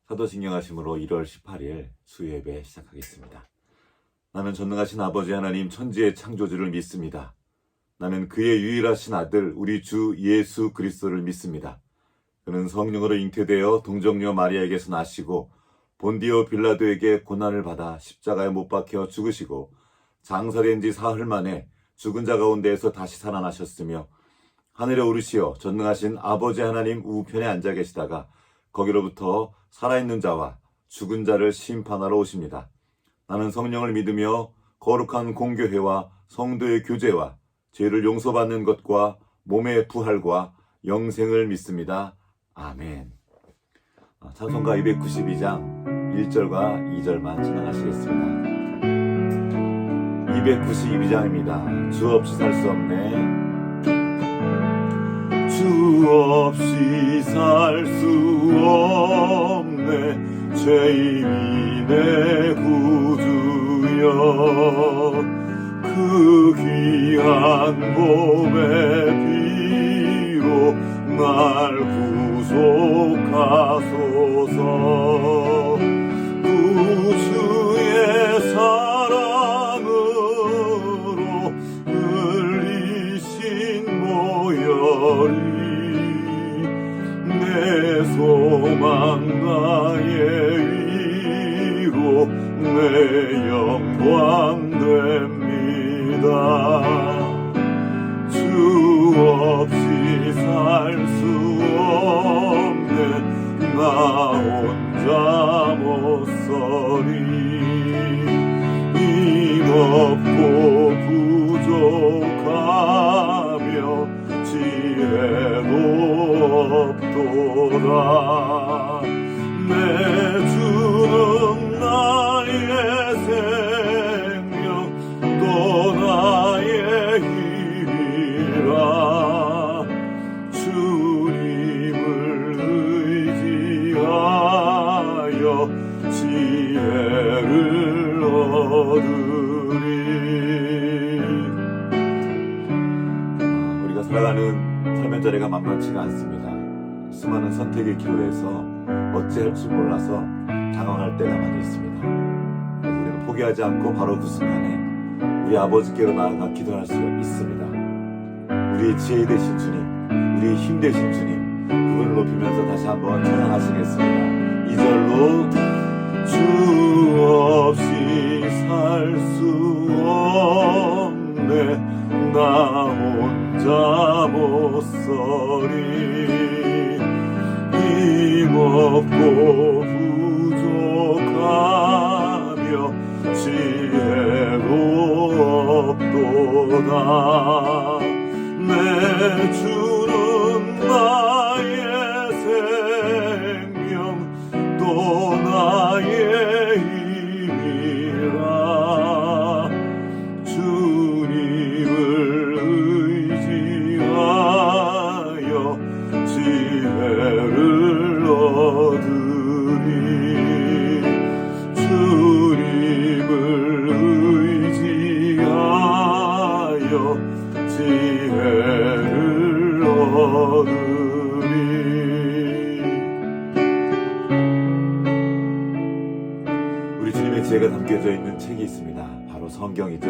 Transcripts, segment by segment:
사도신경하심으로 1월 18일 수요예배 시작하겠습니다. 나는 전능하신 아버지 하나님 천지의 창조주를 믿습니다. 나는 그의 유일하신 아들 우리 주 예수 그리스도를 믿습니다. 그는 성령으로 잉태되어 동정녀 마리아에게서 나시고 본디오 빌라도에게 고난을 받아 십자가에 못 박혀 죽으시고 장사된 지 사흘 만에 죽은 자 가운데에서 다시 살아나셨으며 하늘에 오르시어 전능하신 아버지 하나님 우편에 앉아 계시다가 거기로부터 살아있는 자와 죽은 자를 심판하러 오십니다. 나는 성령을 믿으며 거룩한 공교회와 성도의 교제와 죄를 용서받는 것과 몸의 부활과 영생을 믿습니다. 아멘. 찬송가 292장 1절과 2절만 찬양하시겠습니다. 292장입니다. 주 없이 살 수 없네. 주 없이 살 수 없네. 죄인의 구주여 그 귀한 몸의 피로 날 구속하소서. 구주의 사랑으로 흘리신 모혈이 내 소망 나의 위로 내 영광 됩니다. 주 없이 살 수 없네. 나 혼자 못 서리. 힘없고 부족하며 지혜도 없도다. 내 주는 나의 생명 또 나의 힘이라. 주님을 의지하여 지혜를 얻으리. 우리가 살아가는 삶의 자리가 만만치가 않습니다. 수많은 선택의 기로에서 어찌할 줄 몰라서 당황할 때가 많이 있습니다. 그래서 우리는 포기하지 않고 바로 그 순간에 우리 아버지께로 나아가 기도할 수 있습니다. 우리의 지혜 되신 주님, 우리의 힘 되신 주님, 그분을 높이면서 다시 한번 찬양하시겠습니다. 2절로 주 없이 살 수 없네. 나 혼자 못 서리. 힘없고 부족하며 지혜로 없도다. 내 주는 나의 생명 또 나의 힘이라. 주님을 의지하여 지혜를 얻으리. 주님을 의지하여 지혜를 얻으리. 우리 주님의 지혜가 담겨져 있는 책이 있습니다. 바로 성경이죠.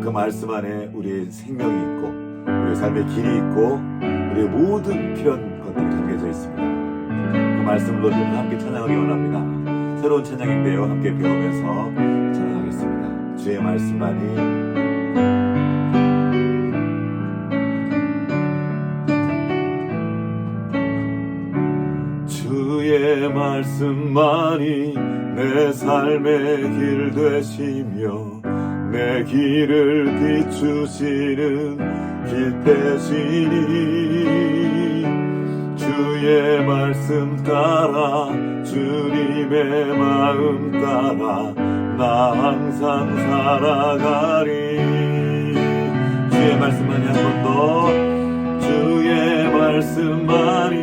그 말씀 안에 우리의 생명이 있고 우리의 삶의 길이 있고 우리의 모든 필요한 것들이 담겨져 있습니다. 그 말씀으로 함께 찬양하기 원합니다. 새로운 찬양인데요. 함께 배우면서 찬양하겠습니다. 주의 말씀만이 주의 말씀만이 내 삶의 길 되시며 내 길을 비추시는 길 되시니. 주의 말씀 따라 주님의 마음 따라 나 항상 살아가리. 주의 말씀만이 한 번 더. 주의 말씀만이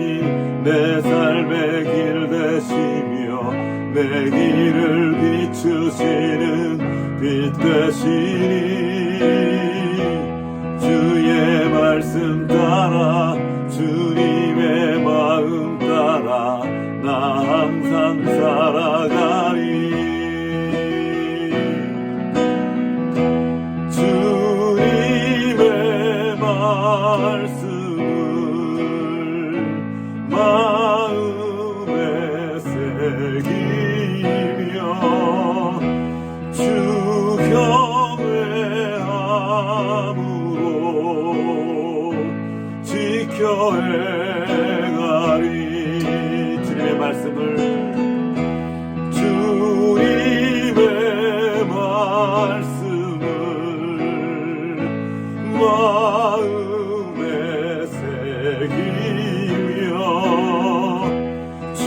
내 삶의 길 되시며 내 길을 비추시는 빛 되시니. 주의 말씀 따라 주님의 마음 따라 나 항상 살아가리. 주님의 말씀을 마음에 새기며 주 경외함으로 지켜 행하리. 주님의 말씀을 마음에 새기며 주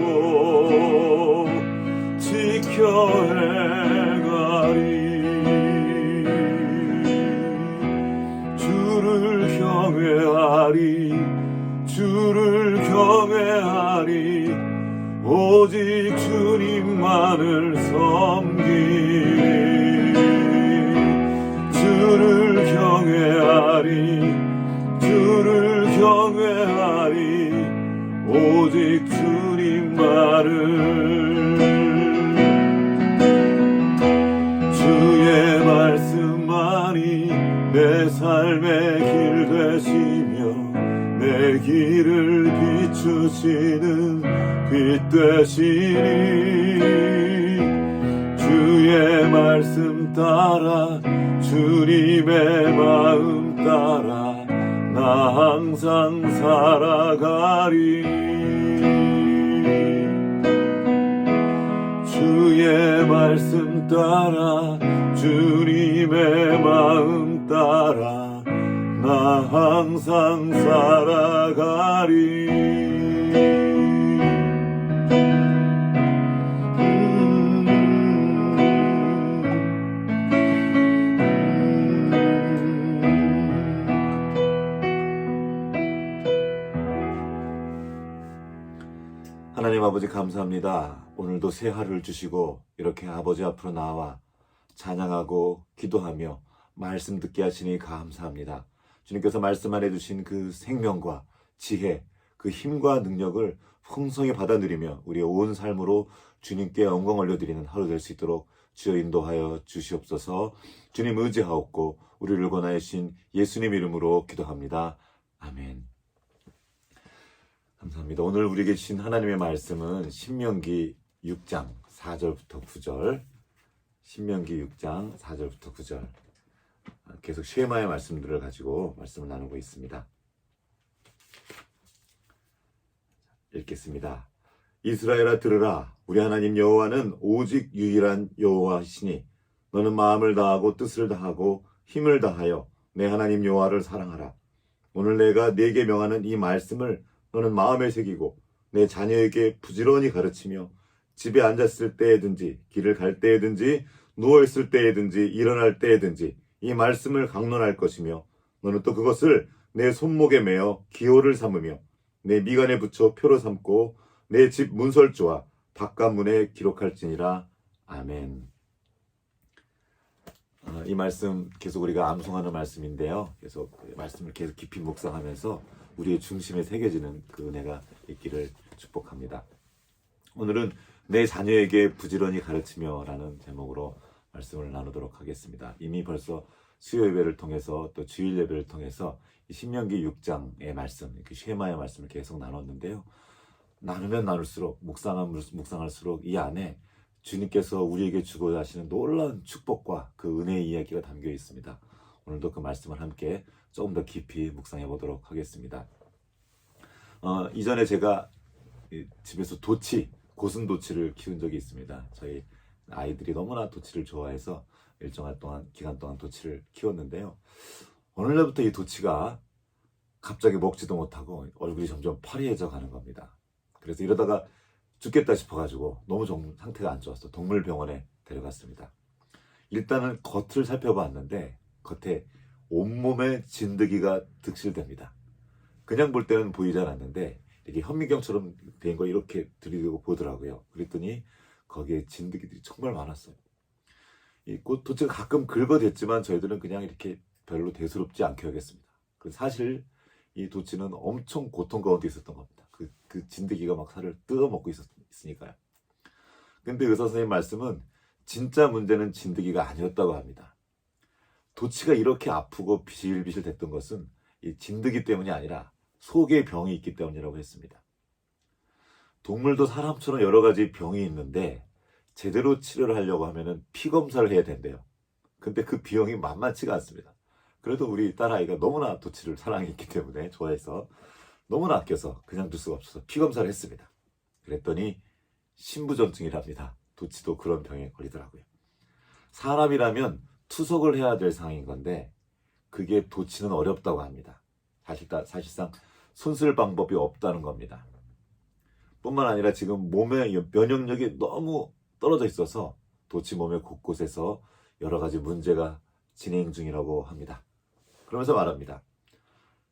경외함으로 지켜 행하리. 주를 경외하리. 주를 경외하리. 오직 주님만을 섬기리. 주를 경외하리. 주를 경외하리. 오직 주님만을. 주의 말씀만이 내 삶의 길 되시며 내 길을 비추시는 빛 되시니 주의 말씀 따라 주님의 마음 따라 나 항상 살아가리. 주의 말씀 따라 주님의 마음 따라 나 항상 살아가리. 하나님 아버지 감사합니다. 오늘도 새 하루를 주시고 이렇게 아버지 앞으로 나와 찬양하고 기도하며 말씀 듣게 하시니 감사합니다. 주님께서 말씀 안에 주신 그 생명과 지혜, 그 힘과 능력을 풍성히 받아 누리며 우리의 온 삶으로 주님께 영광 올려드리는 하루 될 수 있도록 주여 인도하여 주시옵소서. 주님 의지하옵고 우리를 권하신 예수님 이름으로 기도합니다. 아멘. 감사합니다. 오늘 우리에게 주신 하나님의 말씀은 신명기 6장 4절부터 9절, 신명기 6장 4절부터 9절, 계속 쉐마의 말씀들을 가지고 말씀을 나누고 있습니다. 읽겠습니다. 이스라엘아 들으라. 우리 하나님 여호와는 오직 유일한 여호와시니 너는 마음을 다하고 뜻을 다하고 힘을 다하여 내 하나님 여호와를 사랑하라. 오늘 내가 네게 명하는 이 말씀을 너는 마음에 새기고 내 자녀에게 부지런히 가르치며 집에 앉았을 때에든지 길을 갈 때에든지 누워있을 때에든지 일어날 때에든지 이 말씀을 강론할 것이며 너는 또 그것을 내 손목에 매어 기호를 삼으며 내 미간에 붙여 표로 삼고 내 집 문설주와 바깥문에 기록할지니라. 아멘. 이 말씀 계속 우리가 암송하는 말씀인데요. 계속 말씀을 계속 깊이 묵상하면서 우리의 중심에 새겨지는 그 은혜가 있기를 축복합니다. 오늘은 내 자녀에게 부지런히 가르치며 라는 제목으로 말씀을 나누도록 하겠습니다. 이미 벌써 수요 예배를 통해서 또 주일 예배를 통해서 이 신명기 6장의 말씀, 그 쉐마의 말씀을 계속 나눴는데요. 나누면 나눌수록 묵상할수록 이 안에 주님께서 우리에게 주고자 하시는 놀라운 축복과 그 은혜의 이야기가 담겨 있습니다. 오늘도 그 말씀을 함께 조금 더 깊이 묵상해 보도록 하겠습니다. 이전에 제가 집에서 고슴도치를 키운 적이 있습니다. 저희 아이들이 너무나 도치를 좋아해서 일정한 기간 동안 도치를 키웠는데요. 어느 날부터 이 도치가 갑자기 먹지도 못하고 얼굴이 점점 파리해져 가는 겁니다. 그래서 이러다가 죽겠다 싶어가지고 너무 상태가 안 좋았어. 동물병원에 데려갔습니다. 일단은 겉을 살펴봤는데 겉에 온몸에 진드기가 득실됩니다. 그냥 볼 때는 보이지 않았는데 이게 현미경처럼 된 거 이렇게 들이대고 보더라고요. 그랬더니 거기에 진드기들이 정말 많았어요. 이 도치가 가끔 긁어댔지만 저희들은 그냥 이렇게 별로 대수롭지 않게 여겼습니다. 사실 이 도치는 엄청 고통 가운데 있었던 겁니다. 그 진드기가 막 살을 뜯어먹고 있으니까요. 근데 의사 선생님 말씀은 진짜 문제는 진드기가 아니었다고 합니다. 도치가 이렇게 아프고 비실비실 됐던 것은 이 진드기 때문이 아니라 속에 병이 있기 때문이라고 했습니다. 동물도 사람처럼 여러 가지 병이 있는데 제대로 치료를 하려고 하면은 피 검사를 해야 된대요. 근데 그 비용이 만만치가 않습니다. 그래도 우리 딸아이가 너무나 도치를 사랑했기 때문에 좋아해서 너무나 아껴서 그냥 둘 수가 없어서 피 검사를 했습니다. 그랬더니 신부전증이랍니다. 도치도 그런 병에 걸리더라고요. 사람이라면 투석을 해야 될 상황인 건데 그게 도치는 어렵다고 합니다. 사실상 손쓸 방법이 없다는 겁니다. 뿐만 아니라 지금 몸의 면역력이 너무 떨어져 있어서 도치 몸의 곳곳에서 여러 가지 문제가 진행 중이라고 합니다. 그러면서 말합니다.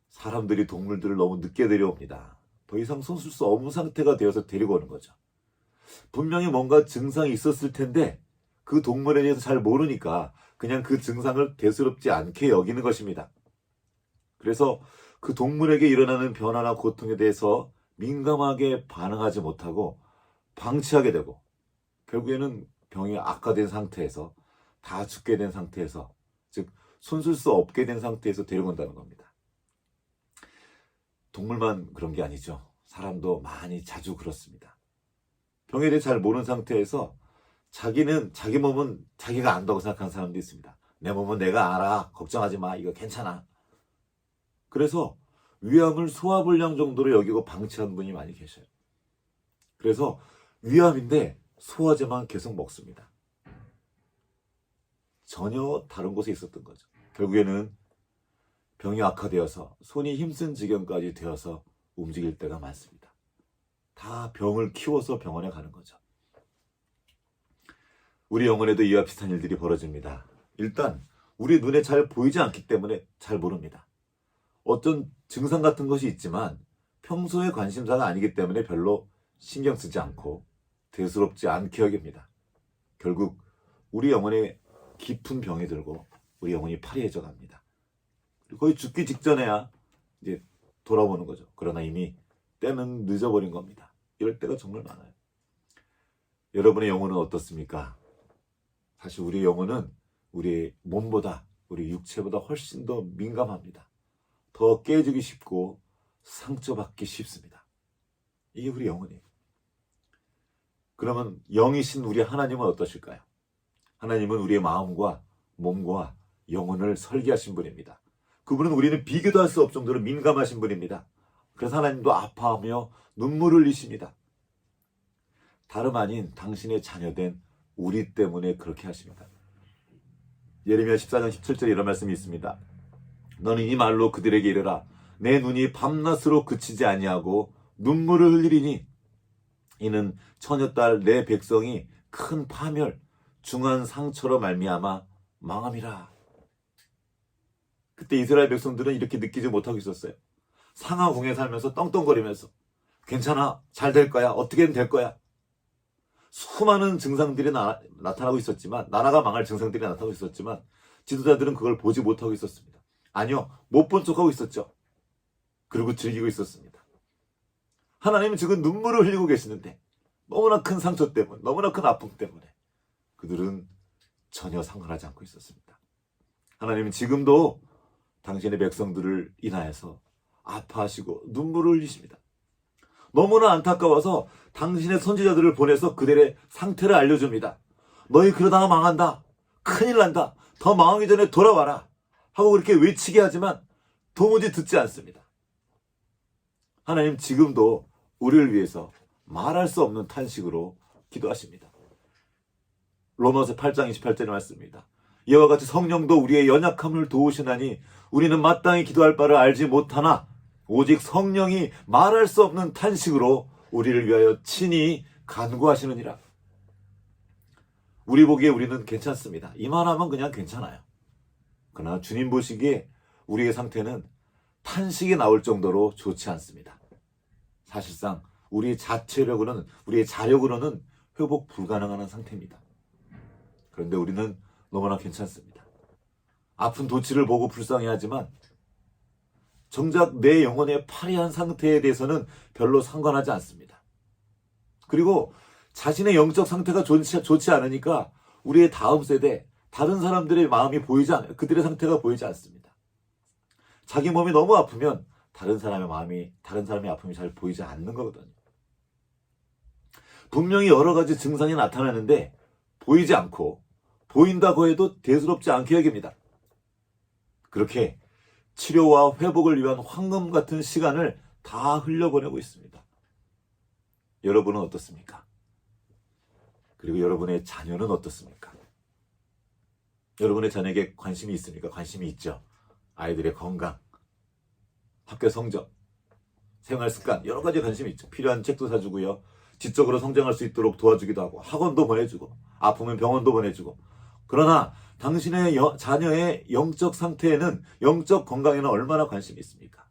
사람들이 동물들을 너무 늦게 데려옵니다. 더 이상 손쓸 수 없는 상태가 되어서 데리고 오는 거죠. 분명히 뭔가 증상이 있었을 텐데 그 동물에 대해서 잘 모르니까 그냥 그 증상을 대수롭지 않게 여기는 것입니다. 그래서 그 동물에게 일어나는 변화나 고통에 대해서 민감하게 반응하지 못하고 방치하게 되고 결국에는 병이 악화된 상태에서 다 죽게 된 상태에서 즉 손쓸 수 없게 된 상태에서 데려온다는 겁니다. 동물만 그런 게 아니죠. 사람도 많이 자주 그렇습니다. 병에 대해 잘 모르는 상태에서 자기 몸은 자기가 안다고 생각하는 사람도 있습니다. 내 몸은 내가 알아. 걱정하지 마. 이거 괜찮아. 그래서 위암을 소화불량 정도로 여기고 방치한 분이 많이 계셔요. 그래서 위암인데 소화제만 계속 먹습니다. 전혀 다른 곳에 있었던 거죠. 결국에는 병이 악화되어서 손이 힘쓴 지경까지 되어서 움직일 때가 많습니다. 다 병을 키워서 병원에 가는 거죠. 우리 영혼에도 이와 비슷한 일들이 벌어집니다. 일단 우리 눈에 잘 보이지 않기 때문에 잘 모릅니다. 어떤 증상 같은 것이 있지만 평소의 관심사가 아니기 때문에 별로 신경 쓰지 않고 대수롭지 않게 여깁니다. 결국 우리 영혼에 깊은 병이 들고 우리 영혼이 파리해져 갑니다. 거의 죽기 직전에야 이제 돌아보는 거죠. 그러나 이미 때는 늦어버린 겁니다. 이럴 때가 정말 많아요. 여러분의 영혼은 어떻습니까? 사실 우리 영혼은 우리 몸보다 우리 육체보다 훨씬 더 민감합니다. 더 깨지기 쉽고 상처받기 쉽습니다. 이게 우리 영혼이에요. 그러면 영이신 우리 하나님은 어떠실까요? 하나님은 우리의 마음과 몸과 영혼을 설계하신 분입니다. 그분은 우리는 비교도 할 수 없을 정도로 민감하신 분입니다. 그래서 하나님도 아파하며 눈물을 흘리십니다. 다름 아닌 당신의 자녀된 우리 때문에 그렇게 하십니다. 예레미야 14장 17절에 이런 말씀이 있습니다. 너는 이 말로 그들에게 이르라. 내 눈이 밤낮으로 그치지 아니하고 눈물을 흘리리니 이는 처녀딸 내 백성이 큰 파멸 중한 상처로 말미암아 망함이라. 그때 이스라엘 백성들은 이렇게 느끼지 못하고 있었어요. 상하궁에 살면서 떵떵거리면서 괜찮아, 잘 될 거야, 어떻게든 될 거야. 수많은 증상들이 나타나고 있었지만, 나라가 망할 증상들이 나타나고 있었지만 지도자들은 그걸 보지 못하고 있었습니다. 아니요, 못 본 척하고 있었죠. 그리고 즐기고 있었습니다. 하나님은 지금 눈물을 흘리고 계시는데 너무나 큰 상처 때문에, 너무나 큰 아픔 때문에 그들은 전혀 상관하지 않고 있었습니다. 하나님은 지금도 당신의 백성들을 인하여서 아파하시고 눈물을 흘리십니다. 너무나 안타까워서 당신의 선지자들을 보내서 그들의 상태를 알려줍니다. 너희 그러다가 망한다. 큰일 난다. 더 망하기 전에 돌아와라. 하고 그렇게 외치게 하지만 도무지 듣지 않습니다. 하나님 지금도 우리를 위해서 말할 수 없는 탄식으로 기도하십니다. 로마서 8장 28절의 말씀입니다. 이와 같이 성령도 우리의 연약함을 도우시나니 우리는 마땅히 기도할 바를 알지 못하나 오직 성령이 말할 수 없는 탄식으로 우리를 위하여 친히 간구하시느니라. 우리 보기에 우리는 괜찮습니다. 이만하면 그냥 괜찮아요. 그러나 주님 보시기에 우리의 상태는 탄식이 나올 정도로 좋지 않습니다. 사실상 우리의 자체력으로는, 우리의 자력으로는 회복 불가능한 상태입니다. 그런데 우리는 너무나 괜찮습니다. 아픈 도치를 보고 불쌍해하지만 정작 내 영혼의 파리한 상태에 대해서는 별로 상관하지 않습니다. 그리고 자신의 영적 상태가 좋지 않으니까 우리의 다음 세대, 다른 사람들의 마음이 보이지 않아요. 그들의 상태가 보이지 않습니다. 자기 몸이 너무 아프면 다른 사람의 아픔이 잘 보이지 않는 거거든요. 분명히 여러 가지 증상이 나타나는데 보이지 않고 보인다고 해도 대수롭지 않게 여깁니다. 그렇게 치료와 회복을 위한 황금 같은 시간을 다 흘려보내고 있습니다. 여러분은 어떻습니까? 그리고 여러분의 자녀는 어떻습니까? 여러분의 자녀에게 관심이 있습니까? 관심이 있죠. 아이들의 건강, 학교 성적, 생활 습관, 여러 가지 관심이 있죠. 필요한 책도 사주고요. 지적으로 성장할 수 있도록 도와주기도 하고, 학원도 보내주고, 아프면 병원도 보내주고. 그러나 당신의 자녀의 영적 상태에는, 영적 건강에는 얼마나 관심이 있습니까?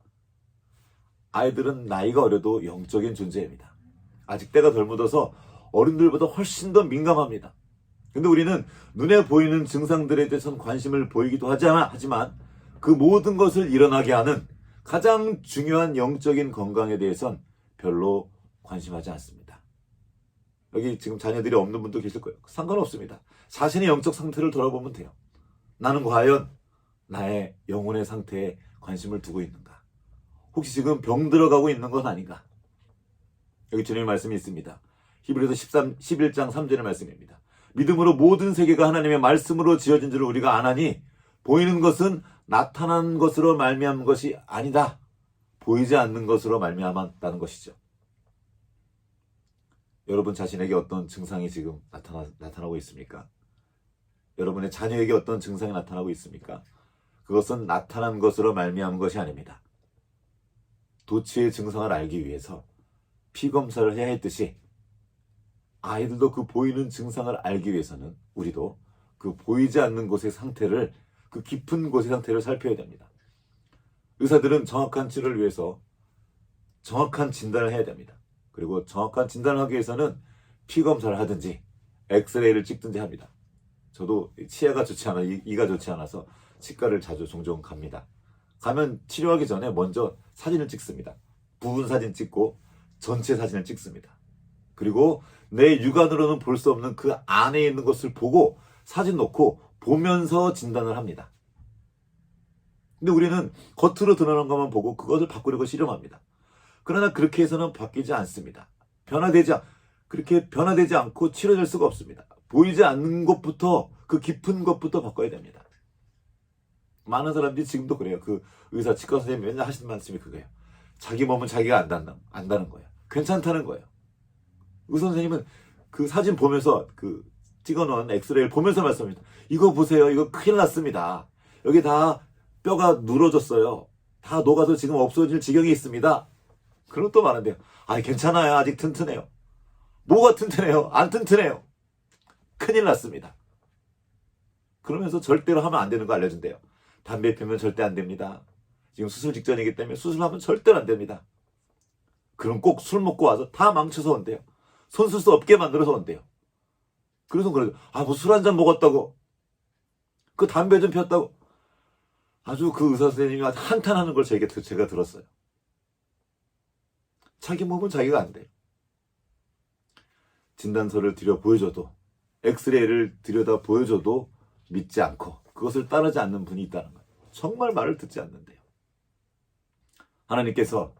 아이들은 나이가 어려도 영적인 존재입니다. 아직 때가 덜 묻어서 어른들보다 훨씬 더 민감합니다. 근데 우리는 눈에 보이는 증상들에 대해서는 관심을 보이기도 하지만 그 모든 것을 일어나게 하는 가장 중요한 영적인 건강에 대해선 별로 관심하지 않습니다. 여기 지금 자녀들이 없는 분도 계실 거예요. 상관없습니다. 자신의 영적 상태를 돌아보면 돼요. 나는 과연 나의 영혼의 상태에 관심을 두고 있는가? 혹시 지금 병 들어가고 있는 건 아닌가? 여기 주님의 말씀이 있습니다. 히브리서 11장 3절의 말씀입니다. 믿음으로 모든 세계가 하나님의 말씀으로 지어진 줄을 우리가 아나니 보이는 것은 나타난 것으로 말미암은 것이 아니다. 보이지 않는 것으로 말미암았다는 것이죠. 여러분 자신에게 어떤 증상이 지금 나타나고 있습니까? 여러분의 자녀에게 어떤 증상이 나타나고 있습니까? 그것은 나타난 것으로 말미암은 것이 아닙니다. 도치의 증상을 알기 위해서 피검사를 해야 했듯이 아이들도 그 보이는 증상을 알기 위해서는 우리도 그 보이지 않는 곳의 상태를, 그 깊은 곳의 상태를 살펴야 됩니다. 의사들은 정확한 치료를 위해서 정확한 진단을 해야 됩니다. 그리고 정확한 진단을 하기 위해서는 피검사를 하든지 엑스레이를 찍든지 합니다. 저도 치아가 좋지 않아, 이가 좋지 않아서 치과를 종종 갑니다. 가면 치료하기 전에 먼저 사진을 찍습니다. 부분 사진 찍고 전체 사진을 찍습니다. 그리고 내 육안으로는 볼 수 없는 그 안에 있는 것을 보고 사진 놓고 보면서 진단을 합니다. 근데 우리는 겉으로 드러난 것만 보고 그것을 바꾸려고 실험합니다. 그러나 그렇게 해서는 바뀌지 않습니다. 그렇게 변화되지 않고 치료될 수가 없습니다. 보이지 않는 것부터, 그 깊은 것부터 바꿔야 됩니다. 많은 사람들이 지금도 그래요. 그 의사, 치과 선생님이 맨날 하시는 말씀이 그거예요. 자기 몸은 자기가 안다는 거예요. 괜찮다는 거예요. 의사 선생님은 그 사진 보면서, 그 찍어놓은 엑스레이를 보면서 말씀합니다. 이거 보세요. 이거 큰일 났습니다. 여기 다 뼈가 누러졌어요. 다 녹아서 지금 없어질 지경이 있습니다. 그럼 또 말한대요. 아니 괜찮아요. 아직 튼튼해요. 뭐가 튼튼해요? 안 튼튼해요. 큰일 났습니다. 그러면서 절대로 하면 안 되는 거 알려준대요. 담배 피우면 절대 안 됩니다. 지금 수술 직전이기 때문에 수술하면 절대로 안 됩니다. 그럼 꼭 술 먹고 와서 다 망쳐서 온대요. 손 쓸 수 없게 만들어서 온대요. 그래서 그래요. 뭐 술 한 잔 먹었다고, 그 담배 좀 피웠다고, 아주 그 의사 선생님이 한탄하는 걸 제가 들었어요. 자기 몸은 자기가 안 돼요. 진단서를 들여 보여줘도, 엑스레이를 들여다 보여줘도 믿지 않고 그것을 따르지 않는 분이 있다는 거예요. 정말 말을 듣지 않는데요. 하나님께서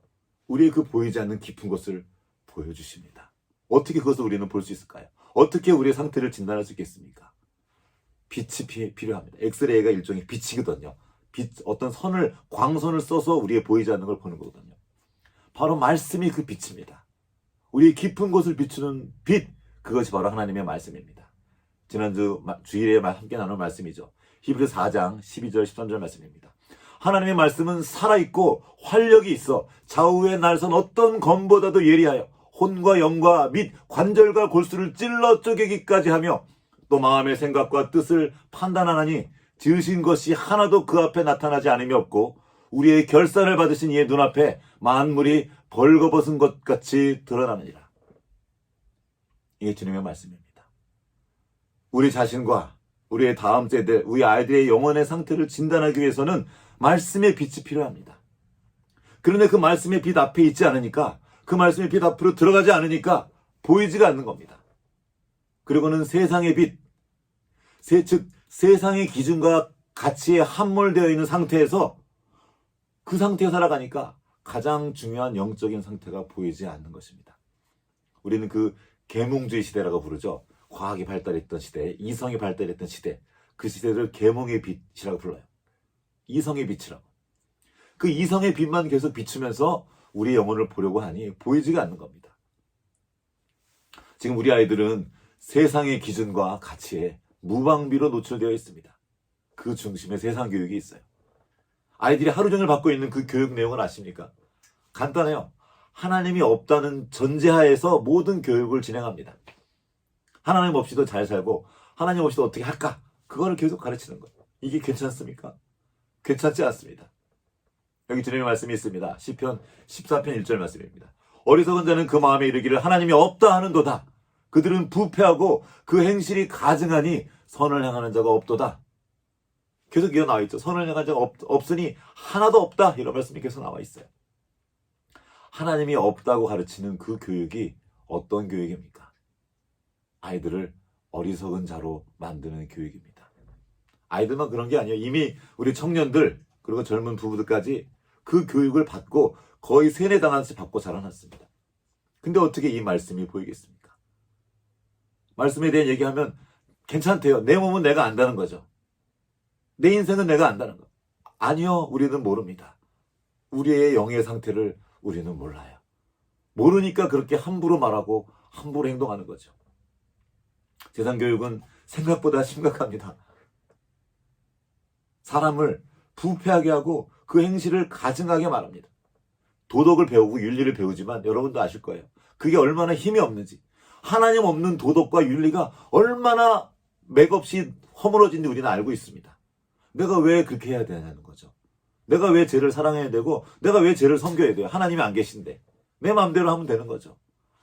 우리의 그 보이지 않는 깊은 것을 보여주십니다. 어떻게 그것을 우리는 볼 수 있을까요? 어떻게 우리의 상태를 진단할 수 있겠습니까? 빛이 필요합니다. 엑스레이가 일종의 빛이거든요. 어떤 광선을 써서 우리의 보이지 않는 걸 보는 거거든요. 바로 말씀이 그 빛입니다. 우리의 깊은 곳을 비추는 빛, 그것이 바로 하나님의 말씀입니다. 지난주 주일에 함께 나눈 말씀이죠. 히브리 4장 12절 13절 말씀입니다. 하나님의 말씀은 살아있고 활력이 있어 좌우의 날선 어떤 검보다도 예리하여 혼과 영과 및 관절과 골수를 찔러 쪼개기까지 하며 또 마음의 생각과 뜻을 판단하나니 지으신 것이 하나도 그 앞에 나타나지 않음이 없고 우리의 결산을 받으신 이의 눈앞에 만물이 벌거벗은 것 같이 드러나느니라. 이게 주님의 말씀입니다. 우리 자신과 우리의 다음 세대, 우리 아이들의 영혼의 상태를 진단하기 위해서는 말씀의 빛이 필요합니다. 그런데 그 말씀의 빛 앞에 있지 않으니까, 그 말씀의 빛 앞으로 들어가지 않으니까 보이지가 않는 겁니다. 그리고는 세상의 빛, 즉 세상의 기준과 가치에 함몰되어 있는 상태에서 그 상태에 살아가니까 가장 중요한 영적인 상태가 보이지 않는 것입니다. 우리는 그 계몽주의 시대라고 부르죠. 과학이 발달했던 시대, 이성이 발달했던 시대, 그 시대를 계몽의 빛이라고 불러요. 이성의 빛이라고. 그 이성의 빛만 계속 비추면서 우리 영혼을 보려고 하니 보이지가 않는 겁니다. 지금 우리 아이들은 세상의 기준과 가치에 무방비로 노출되어 있습니다. 그 중심에 세상 교육이 있어요. 아이들이 하루 종일 받고 있는 그 교육 내용을 아십니까? 간단해요. 하나님이 없다는 전제하에서 모든 교육을 진행합니다. 하나님 없이도 잘 살고 하나님 없이도 어떻게 할까? 그거를 계속 가르치는 거예요. 이게 괜찮습니까? 괜찮지 않습니다. 여기 주님의 말씀이 있습니다. 시편 14편 1절 말씀입니다. 어리석은 자는 그 마음에 이르기를 하나님이 없다 하는도다. 그들은 부패하고 그 행실이 가증하니 선을 행하는 자가 없도다. 계속 이어 나와 있죠. 선을 행하는 자가 없으니 하나도 없다. 이런 말씀이 계속 나와 있어요. 하나님이 없다고 가르치는 그 교육이 어떤 교육입니까? 아이들을 어리석은 자로 만드는 교육입니다. 아이들만 그런 게 아니에요. 이미 우리 청년들 그리고 젊은 부부들까지 그 교육을 받고 거의 세뇌당하듯이 받고 자라났습니다. 근데 어떻게 이 말씀이 보이겠습니까? 말씀에 대한 얘기하면 괜찮대요. 내 몸은 내가 안다는 거죠. 내 인생은 내가 안다는 거. 아니요, 우리는 모릅니다. 우리의 영의 상태를 우리는 몰라요. 모르니까 그렇게 함부로 말하고 함부로 행동하는 거죠. 세상 교육은 생각보다 심각합니다. 사람을 부패하게 하고 그 행실을 가증하게 말합니다. 도덕을 배우고 윤리를 배우지만 여러분도 아실 거예요. 그게 얼마나 힘이 없는지. 하나님 없는 도덕과 윤리가 얼마나 맥없이 허물어진지 우리는 알고 있습니다. 내가 왜 그렇게 해야 되냐는 거죠. 내가 왜 죄를 사랑해야 되고 내가 왜 죄를 섬겨야 돼요. 하나님이 안 계신데. 내 마음대로 하면 되는 거죠.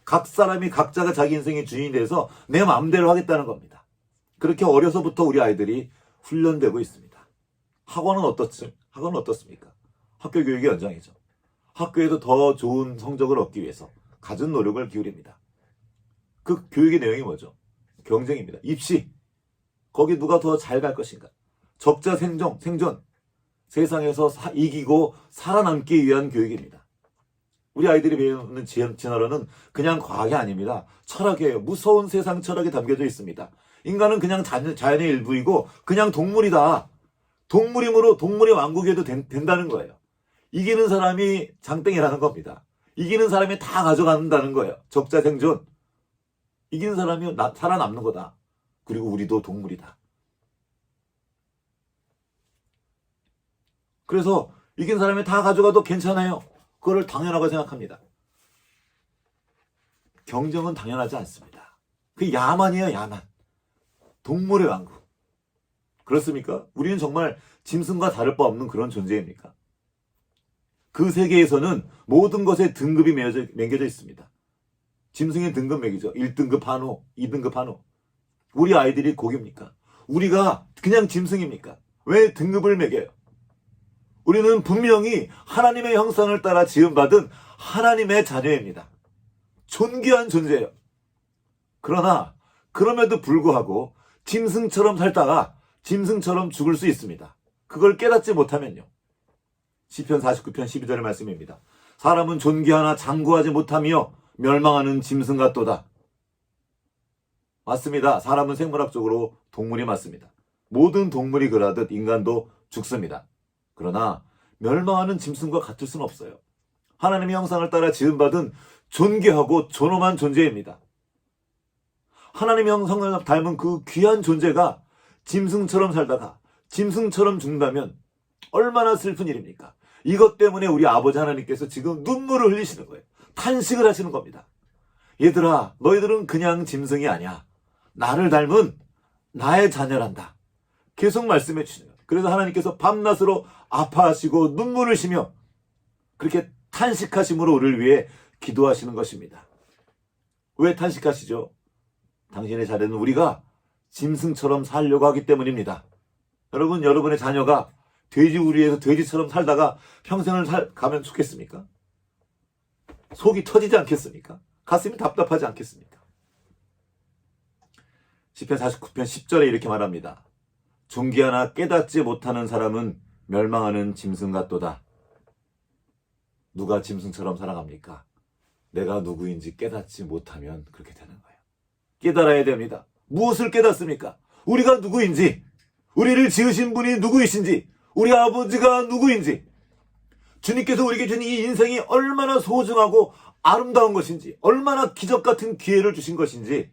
각 사람이 각자가 자기 인생의 주인이 돼서 내 마음대로 하겠다는 겁니다. 그렇게 어려서부터 우리 아이들이 훈련되고 있습니다. 학원은 어떻습니까? 학교 교육의 연장이죠. 학교에도 더 좋은 성적을 얻기 위해서 갖은 노력을 기울입니다. 그 교육의 내용이 뭐죠? 경쟁입니다. 입시. 거기 누가 더 잘 갈 것인가? 적자 생존. 세상에서 이기고 살아남기 위한 교육입니다. 우리 아이들이 배우는 진화론은 그냥 과학이 아닙니다. 철학이에요. 무서운 세상 철학이 담겨져 있습니다. 인간은 그냥 자연의 일부이고 그냥 동물이다. 동물이므로 동물의 왕국에도 된다는 거예요. 이기는 사람이 장땡이라는 겁니다. 이기는 사람이 다 가져간다는 거예요. 적자 생존. 이기는 사람이 살아남는 거다. 그리고 우리도 동물이다. 그래서 이긴 사람이 다 가져가도 괜찮아요. 그거를 당연하고 생각합니다. 경쟁은 당연하지 않습니다. 그 야만이에요, 야만. 동물의 왕국. 그렇습니까? 우리는 정말 짐승과 다를 바 없는 그런 존재입니까? 그 세계에서는 모든 것에 등급이 매겨져 있습니다. 짐승의 등급 매기죠. 1등급 한우, 2등급 한우. 우리 아이들이 고기입니까? 우리가 그냥 짐승입니까? 왜 등급을 매겨요? 우리는 분명히 하나님의 형상을 따라 지음받은 하나님의 자녀입니다. 존귀한 존재예요. 그러나 그럼에도 불구하고 짐승처럼 살다가 짐승처럼 죽을 수 있습니다. 그걸 깨닫지 못하면요. 시편 49편 12절의 말씀입니다. 사람은 존귀하나 장구하지 못하며 멸망하는 짐승 같도다. 맞습니다. 사람은 생물학적으로 동물이 맞습니다. 모든 동물이 그러하듯 인간도 죽습니다. 그러나 멸망하는 짐승과 같을 수는 없어요. 하나님의 형상을 따라 지음받은 존귀하고 존엄한 존재입니다. 하나님의 형상을 닮은 그 귀한 존재가 짐승처럼 살다가 짐승처럼 죽는다면 얼마나 슬픈 일입니까? 이것 때문에 우리 아버지 하나님께서 지금 눈물을 흘리시는 거예요. 탄식을 하시는 겁니다. 얘들아, 너희들은 그냥 짐승이 아니야. 나를 닮은 나의 자녀란다. 계속 말씀해 주시는 거예요. 그래서 하나님께서 밤낮으로 아파하시고 눈물을 흘리시며 그렇게 탄식하심으로 우리를 위해 기도하시는 것입니다. 왜 탄식하시죠? 당신의 자녀는 우리가 짐승처럼 살려고 하기 때문입니다. 여러분, 여러분의 자녀가 돼지우리에서 돼지처럼 살다가 평생을 가면 좋겠습니까? 속이 터지지 않겠습니까? 가슴이 답답하지 않겠습니까? 시편 49편 10절에 이렇게 말합니다. 존귀하나 깨닫지 못하는 사람은 멸망하는 짐승 같도다. 누가 짐승처럼 살아갑니까? 내가 누구인지 깨닫지 못하면 그렇게 되는 거예요. 깨달아야 됩니다. 무엇을 깨닫습니까? 우리가 누구인지, 우리를 지으신 분이 누구이신지, 우리 아버지가 누구인지, 주님께서 우리에게 주신 이 인생이 얼마나 소중하고 아름다운 것인지, 얼마나 기적 같은 기회를 주신 것인지,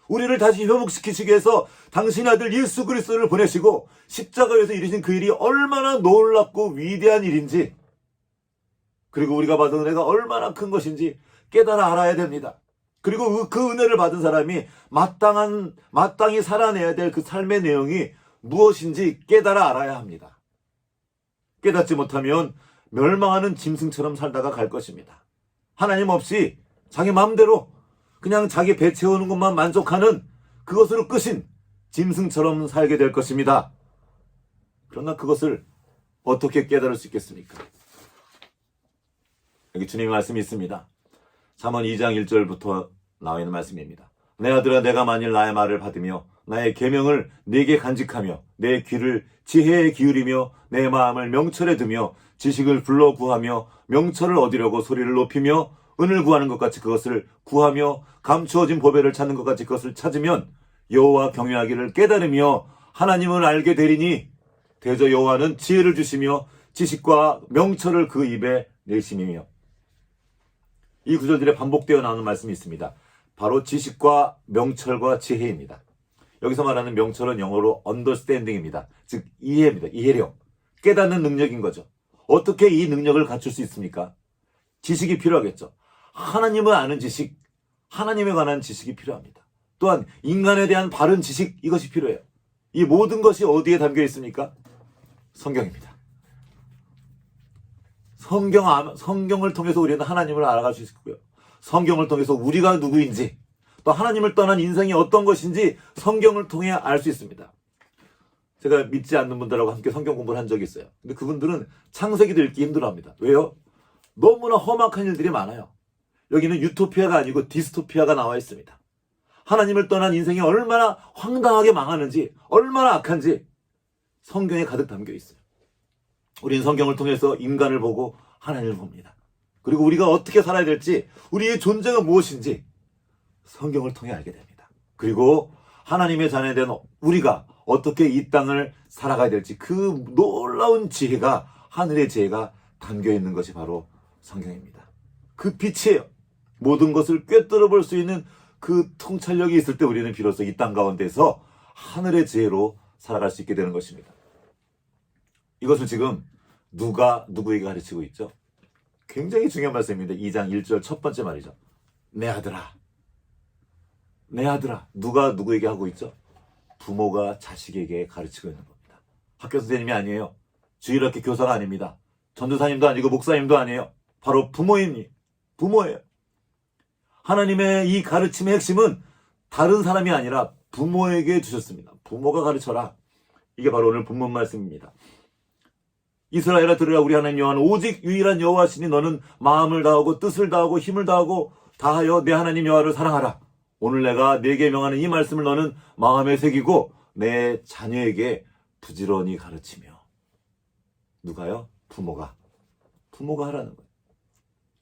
우리를 다시 회복시키시기 위해서 당신의 아들 예수 그리스도를 보내시고 십자가에서 이루신 그 일이 얼마나 놀랍고 위대한 일인지, 그리고 우리가 받은 은혜가 얼마나 큰 것인지 깨달아 알아야 됩니다. 그리고 그 은혜를 받은 사람이 마땅히 살아내야 될 그 삶의 내용이 무엇인지 깨달아 알아야 합니다. 깨닫지 못하면 멸망하는 짐승처럼 살다가 갈 것입니다. 하나님 없이 자기 마음대로 그냥 자기 배 채우는 것만 만족하는 그것으로 끝인 짐승처럼 살게 될 것입니다. 그러나 그것을 어떻게 깨달을 수 있겠습니까? 여기 주님의 말씀이 있습니다. 잠언 2장 1절부터 나와 있는 말씀입니다. 내 아들아, 내가 만일 나의 말을 받으며 나의 계명을 네게 간직하며 내 귀를 지혜에 기울이며 내 마음을 명철에 두며 지식을 불러 구하며 명철을 얻으려고 소리를 높이며 은을 구하는 것 같이 그것을 구하며 감추어진 보배를 찾는 것 같이 그것을 찾으면 여호와 경외하기를 깨달으며 하나님을 알게 되리니 대저 여호와는 지혜를 주시며 지식과 명철을 그 입에 내심이며. 이 구절들에 반복되어 나오는 말씀이 있습니다. 바로 지식과 명철과 지혜입니다. 여기서 말하는 명철은 영어로 understanding입니다. 즉 이해입니다. 이해력, 깨닫는 능력인 거죠. 어떻게 이 능력을 갖출 수 있습니까? 지식이 필요하겠죠. 하나님을 아는 지식, 하나님에 관한 지식이 필요합니다. 또한 인간에 대한 바른 지식, 이것이 필요해요. 이 모든 것이 어디에 담겨 있습니까? 성경입니다. 성경을 통해서 우리는 하나님을 알아갈 수 있고요. 성경을 통해서 우리가 누구인지, 또 하나님을 떠난 인생이 어떤 것인지 성경을 통해 알 수 있습니다. 제가 믿지 않는 분들하고 함께 성경 공부를 한 적이 있어요. 근데 그분들은 창세기도 읽기 힘들어합니다. 왜요? 너무나 험악한 일들이 많아요. 여기는 유토피아가 아니고 디스토피아가 나와 있습니다. 하나님을 떠난 인생이 얼마나 황당하게 망하는지, 얼마나 악한지 성경에 가득 담겨 있어요. 우리는 성경을 통해서 인간을 보고 하나님을 봅니다. 그리고 우리가 어떻게 살아야 될지, 우리의 존재가 무엇인지 성경을 통해 알게 됩니다. 그리고 하나님의 자녀된 우리가 어떻게 이 땅을 살아가야 될지 그 놀라운 지혜가, 하늘의 지혜가 담겨 있는 것이 바로 성경입니다. 그 빛이에요. 모든 것을 꿰뚫어 볼 수 있는 그 통찰력이 있을 때 우리는 비로소 이 땅 가운데서 하늘의 지혜로 살아갈 수 있게 되는 것입니다. 이것을 지금 누가 누구에게 가르치고 있죠? 굉장히 중요한 말씀입니다. 2장 1절 첫 번째 말이죠. 내 아들아. 내 아들아. 누가 누구에게 하고 있죠? 부모가 자식에게 가르치고 있는 겁니다. 학교 선생님이 아니에요. 주일학교 교사가 아닙니다. 전도사님도 아니고 목사님도 아니에요. 바로 부모예요. 하나님의 이 가르침의 핵심은 다른 사람이 아니라 부모에게 주셨습니다. 부모가 가르쳐라. 이게 바로 오늘 본문 말씀입니다. 이스라엘아 들으라. 우리 하나님 여호와는 오직 유일한 여호와시니 너는 마음을 다하고 뜻을 다하고 힘을 다하여 내 하나님 여호와를 사랑하라. 오늘 내가 네게 명하는 이 말씀을 너는 마음에 새기고 내 자녀에게 부지런히 가르치며. 누가요? 부모가 하라는 거예요.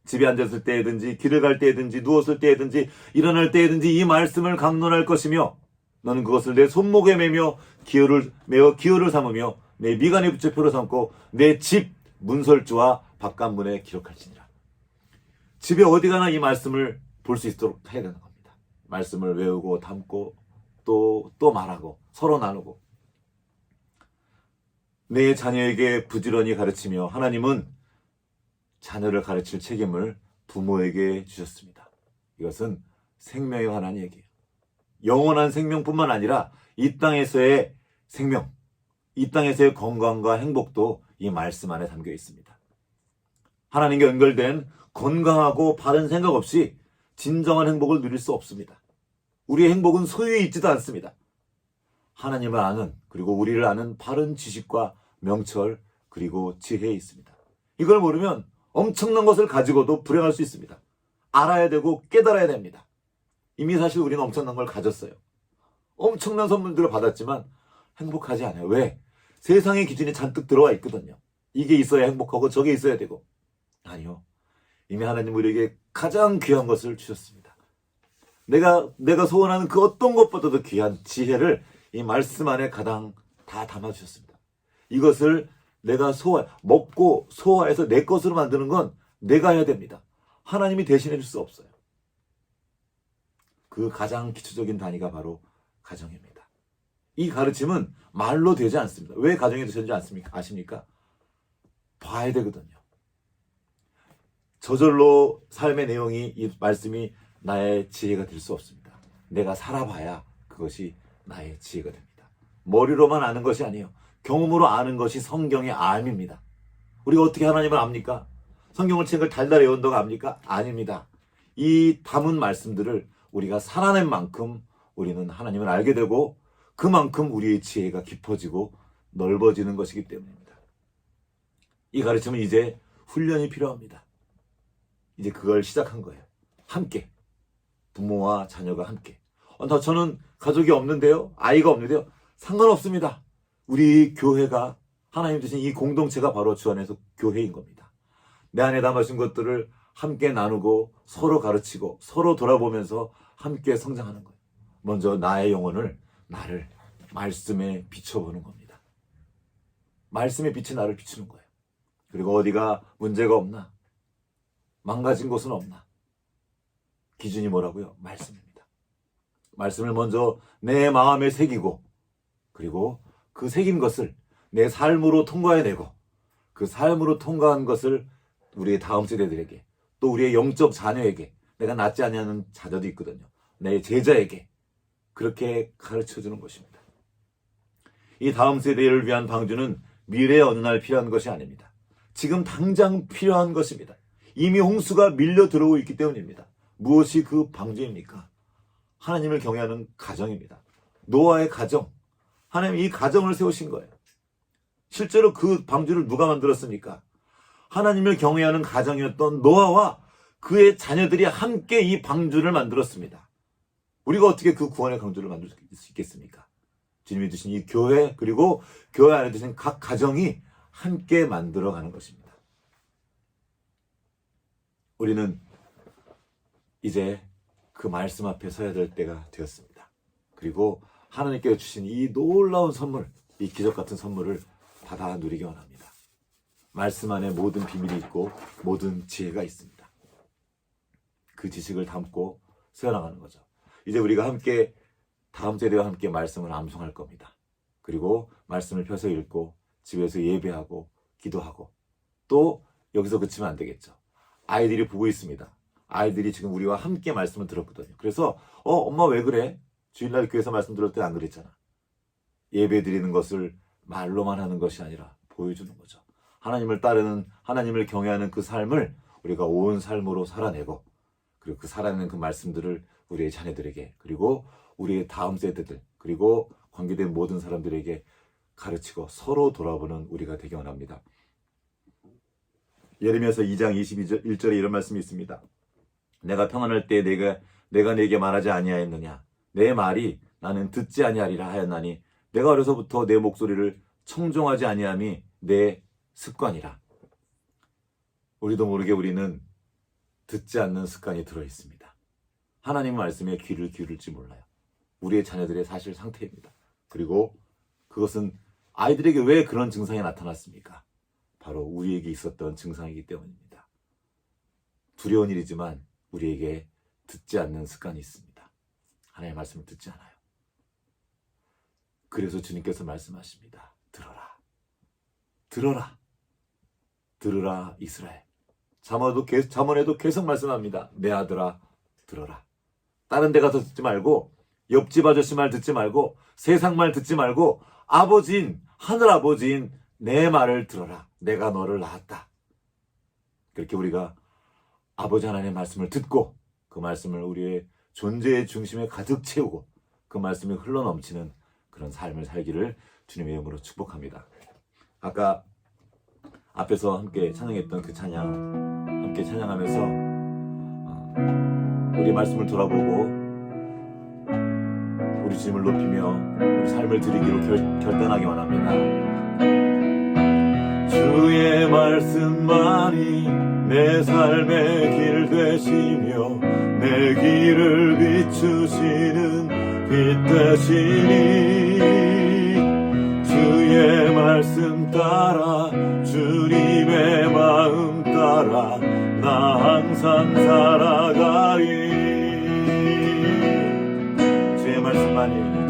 집에 앉았을 때든지 길을 갈 때든지 누웠을 때든지 일어날 때든지 이 말씀을 강론할 것이며 너는 그것을 내 손목에 매며 기호를 삼으며 내 미간의 부채표로 삼고 내 집 문설주와 바깥문에 기록할지니라. 집에 어디 가나 이 말씀을 볼 수 있도록 해야 되는 겁니다. 말씀을 외우고 담고 또 말하고 서로 나누고 내 자녀에게 부지런히 가르치며. 하나님은 자녀를 가르칠 책임을 부모에게 주셨습니다. 이것은 생명에 관한 얘기예요. 영원한 생명뿐만 아니라 이 땅에서의 생명, 이 땅에서의 건강과 행복도 이 말씀 안에 담겨 있습니다. 하나님과 연결된 건강하고 바른 생각 없이 진정한 행복을 누릴 수 없습니다. 우리의 행복은 소유에 있지도 않습니다. 하나님을 아는, 그리고 우리를 아는 바른 지식과 명철, 그리고 지혜에 있습니다. 이걸 모르면 엄청난 것을 가지고도 불행할 수 있습니다. 알아야 되고 깨달아야 됩니다. 이미 사실 우리는 엄청난 걸 가졌어요. 엄청난 선물들을 받았지만 행복하지 않아요. 왜? 세상의 기준이 잔뜩 들어와 있거든요. 이게 있어야 행복하고 저게 있어야 되고. 아니요. 이미 하나님 우리에게 가장 귀한 것을 주셨습니다. 내가 소원하는 그 어떤 것보다도 귀한 지혜를 이 말씀 안에 가당 다 담아주셨습니다. 이것을 내가 먹고 소화해서 내 것으로 만드는 건 내가 해야 됩니다. 하나님이 대신해 줄 수 없어요. 그 가장 기초적인 단위가 바로 가정입니다. 이 가르침은 말로 되지 않습니다. 왜 가정이 되셨는지 아십니까? 봐야 되거든요. 저절로 삶의 내용이, 이 말씀이 나의 지혜가 될 수 없습니다. 내가 살아봐야 그것이 나의 지혜가 됩니다. 머리로만 아는 것이 아니에요. 경험으로 아는 것이 성경의 암입니다. 우리가 어떻게 하나님을 압니까? 성경을 책을 달달이 외운다고 압니까? 아닙니다. 이 담은 말씀들을 우리가 살아낸 만큼 우리는 하나님을 알게 되고 그만큼 우리의 지혜가 깊어지고 넓어지는 것이기 때문입니다. 이 가르침은 이제 훈련이 필요합니다. 이제 그걸 시작한 거예요. 함께. 부모와 자녀가 함께. 저는 가족이 없는데요? 아이가 없는데요? 상관없습니다. 우리 교회가, 하나님 주신 이 공동체가 바로 주 안에서 교회인 겁니다. 내 안에 담아진 것들을 함께 나누고 서로 가르치고 서로 돌아보면서 함께 성장하는 거예요. 먼저 나의 영혼을, 나를 말씀에 비춰보는 겁니다. 말씀의 빛이 나를 비추는 거예요. 그리고 어디가 문제가 없나? 망가진 곳은 없나? 기준이 뭐라고요? 말씀입니다. 말씀을 먼저 내 마음에 새기고 그리고 그 새긴 것을 내 삶으로 통과해내고 그 삶으로 통과한 것을 우리의 다음 세대들에게 또 우리의 영적 자녀에게 내가 낳지 않냐는 자녀도 있거든요. 내 제자에게 그렇게 가르쳐주는 것입니다. 이 다음 세대를 위한 방주는 미래의 어느 날 필요한 것이 아닙니다. 지금 당장 필요한 것입니다. 이미 홍수가 밀려 들어오고 있기 때문입니다. 무엇이 그 방주입니까? 하나님을 경외하는 가정입니다. 노아의 가정. 하나님 이 가정을 세우신 거예요. 실제로 그 방주를 누가 만들었습니까? 하나님을 경외하는 가정이었던 노아와 그의 자녀들이 함께 이 방주를 만들었습니다. 우리가 어떻게 그 구원의 방주를 만들 수 있겠습니까? 주님이 주신 이 교회 그리고 교회 안에 주신 각 가정이 함께 만들어가는 것입니다. 우리는 이제 그 말씀 앞에 서야 될 때가 되었습니다. 그리고 하나님께서 주신 이 놀라운 선물, 이 기적 같은 선물을 받아 누리기 원합니다. 말씀 안에 모든 비밀이 있고 모든 지혜가 있습니다. 그 지식을 담고 세워나가는 거죠. 이제 우리가 함께 다음 세대와 함께 말씀을 암송할 겁니다. 그리고 말씀을 펴서 읽고 집에서 예배하고 기도하고 또 여기서 그치면 안 되겠죠. 아이들이 보고 있습니다. 아이들이 지금 우리와 함께 말씀을 들었거든요. 그래서 엄마 왜 그래? 주일날 교회에서 말씀 들을 때 안 그랬잖아. 예배 드리는 것을 말로만 하는 것이 아니라 보여주는 거죠. 하나님을 따르는, 하나님을 경외하는 그 삶을 우리가 온 삶으로 살아내고 그리고 그 살아내는 그 말씀들을 우리의 자녀들에게 그리고 우리의 다음 세대들 그리고 관계된 모든 사람들에게 가르치고 서로 돌아보는 우리가 되기 원합니다. 예레미야서 2장 21절에 이런 말씀이 있습니다. 내가 평안할 때 내가 내게 말하지 아니하였느냐? 내 말이 나는 듣지 아니하리라 하였나니 내가 어려서부터 내 목소리를 청종하지 아니함이 내 습관이라. 우리도 모르게 우리는 듣지 않는 습관이 들어있습니다. 하나님 말씀에 귀를 기울일지 몰라요. 우리의 자녀들의 사실 상태입니다. 그리고 그것은 아이들에게 왜 그런 증상이 나타났습니까? 바로 우리에게 있었던 증상이기 때문입니다. 두려운 일이지만 우리에게 듣지 않는 습관이 있습니다. 하나님의 말씀을 듣지 않아요. 그래서 주님께서 말씀하십니다. 들어라. 들어라. 들으라 이스라엘. 잠언에도 계속 말씀합니다. 내 아들아 들어라. 다른 데 가서 듣지 말고 옆집 아저씨 말 듣지 말고 세상 말 듣지 말고 아버지인 하늘 아버지인 내 말을 들어라. 내가 너를 낳았다. 그렇게 우리가 아버지 하나님의 말씀을 듣고 그 말씀을 우리의 존재의 중심에 가득 채우고 그 말씀이 흘러넘치는 그런 삶을 살기를 주님의 이름으로 축복합니다. 아까 앞에서 함께 찬양했던 그 찬양 함께 찬양하면서 우리 말씀을 돌아보고 우리 주님을 높이며 우리 삶을 드리기로 결단하기 원합니다. 주의 말씀만이 내 삶의 길 되시며 내 길을 비추시는 빛 되시니 주의 말씀 따라 주님의 마음 따라 나 항상 살아가리.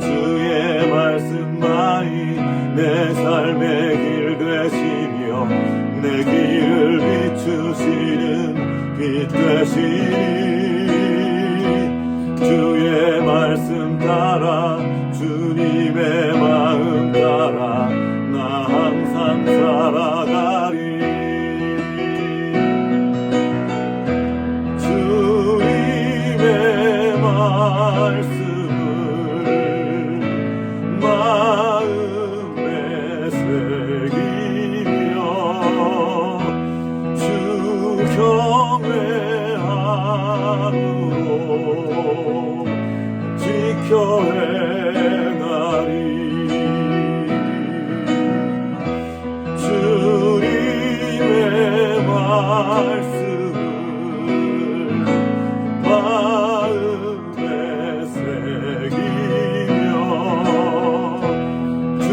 주의 말씀만이 내 삶의 길 되시며 내 길을 비추시는 빛 되시니 주의 말씀 따라 주님의 마음 따라 나 항상 살아가리. 주님의 말씀을 마음에 새기며 주 경외함으로 지켜 행하리. 주님의 말씀을 마음에 새기며 주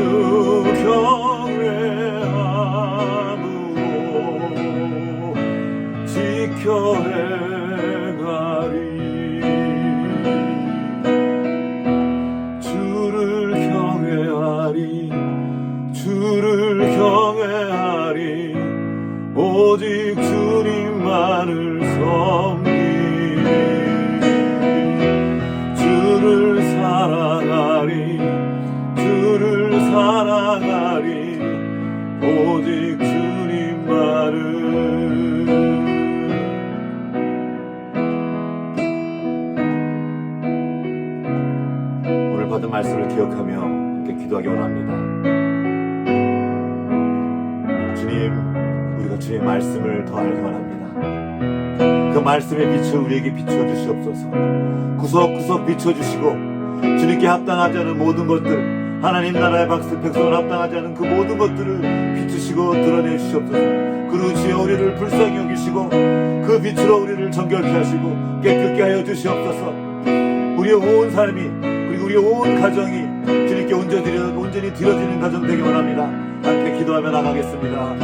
경외함으로 지켜 행하리. 주를 경외하리. 오직 주님만을 섬기리. 주를 사랑하리. 오직 주님만을. 오늘 받은 말씀을 기억하며 함께 기도하기 원합니다. 주님, 우리가 주의 말씀을 더 알기 원합니다. 그 말씀의 빛을 우리에게 비추어 주시옵소서. 구석구석 비춰주시고 주님께 합당하지 않은 모든 것들, 하나님 나라의 백성을 합당하지 않은 그 모든 것들을 비추시고 드러내 주시옵소서. 그리고 주여 우리를 불쌍히 여기시고 그 빛으로 우리를 정결케 하시고 깨끗게 하여 주시옵소서. 우리의 온 삶이 그리고 우리의 온 가정이 주님께 온전히 드려지는 가정 되기 원합니다. 함께 기도하며 나가겠습니다.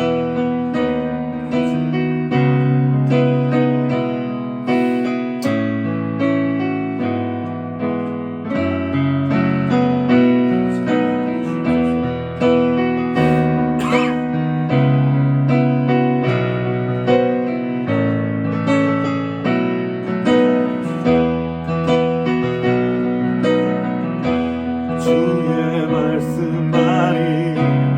주의 말씀만이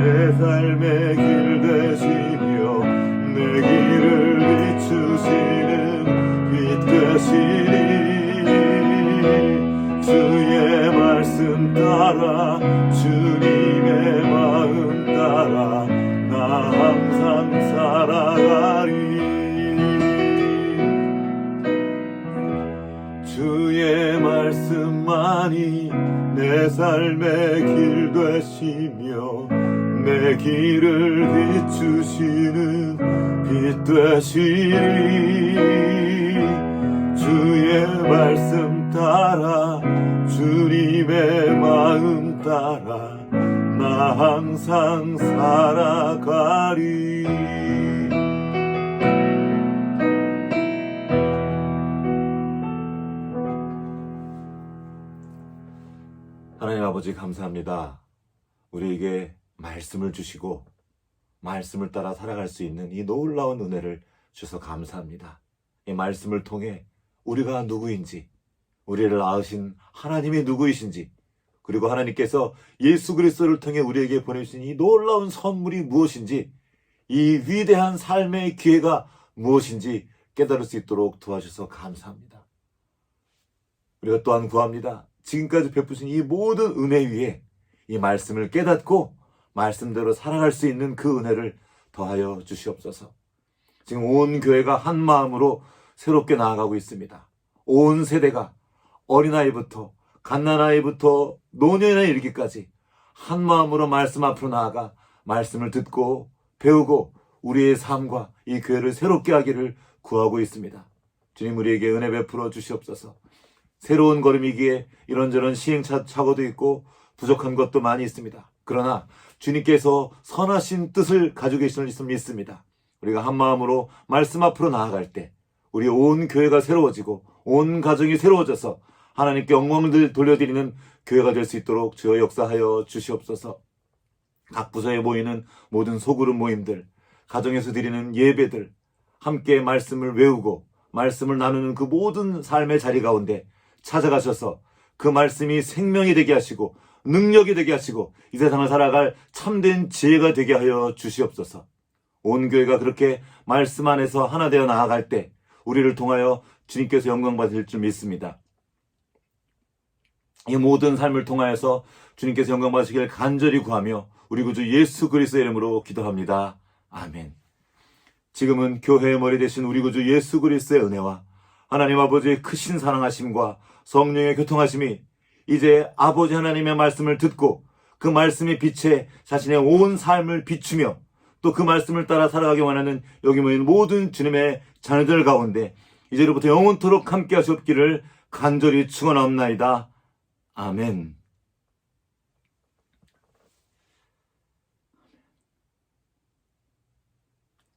내 삶의 길 되시며 내 길을 비추시는 빛 되시니 주의 말씀 따라 주님의 마음 따라 나 항상 살아가리. 주의 말씀만이 내 삶의 길 되시며 내 길을 비추시는 빛 되시니 주의 말씀 따라 주님의 마음 따라 나 항상 살아가리. 하나님 아버지 감사합니다. 우리에게 말씀을 주시고 말씀을 따라 살아갈 수 있는 이 놀라운 은혜를 주셔서 감사합니다. 이 말씀을 통해 우리가 누구인지, 우리를 낳으신 하나님이 누구이신지, 그리고 하나님께서 예수 그리스도를 통해 우리에게 보내주신 이 놀라운 선물이 무엇인지, 이 위대한 삶의 기회가 무엇인지 깨달을 수 있도록 도와주셔서 감사합니다. 우리가 또한 구합니다. 지금까지 베푸신 이 모든 은혜 위에 이 말씀을 깨닫고 말씀대로 살아갈 수 있는 그 은혜를 더하여 주시옵소서. 지금 온 교회가 한 마음으로 새롭게 나아가고 있습니다. 온 세대가 어린아이부터 갓난아이부터 노년에 이르기까지 한 마음으로 말씀 앞으로 나아가 말씀을 듣고 배우고 우리의 삶과 이 교회를 새롭게 하기를 구하고 있습니다. 주님, 우리에게 은혜 베풀어 주시옵소서. 새로운 걸음이기에 이런저런 시행착오도 있고 부족한 것도 많이 있습니다. 그러나 주님께서 선하신 뜻을 가지고 계시는 줄 믿습니다. 우리가 한 마음으로 말씀 앞으로 나아갈 때 우리 온 교회가 새로워지고 온 가정이 새로워져서 하나님께 영광을 돌려드리는 교회가 될 수 있도록 주여 역사하여 주시옵소서. 각 부서에 모이는 모든 소그룹 모임들, 가정에서 드리는 예배들, 함께 말씀을 외우고 말씀을 나누는 그 모든 삶의 자리 가운데 찾아가셔서 그 말씀이 생명이 되게 하시고 능력이 되게 하시고 이 세상을 살아갈 참된 지혜가 되게 하여 주시옵소서. 온 교회가 그렇게 말씀 안에서 하나 되어 나아갈 때 우리를 통하여 주님께서 영광 받을 줄 믿습니다. 이 모든 삶을 통하여서 주님께서 영광 받으시기를 간절히 구하며 우리 구주 예수 그리스도의 이름으로 기도합니다. 아멘. 지금은 교회의 머리 되신 우리 구주 예수 그리스도의 은혜와 하나님 아버지의 크신 사랑하심과 성령의 교통하심이 이제 아버지 하나님의 말씀을 듣고 그 말씀의 빛에 자신의 온 삶을 비추며 또 그 말씀을 따라 살아가기 원하는 여기 모인 모든 주님의 자녀들 가운데 이제로부터 영원토록 함께 하시옵기를 간절히 축원하옵나이다. 아멘.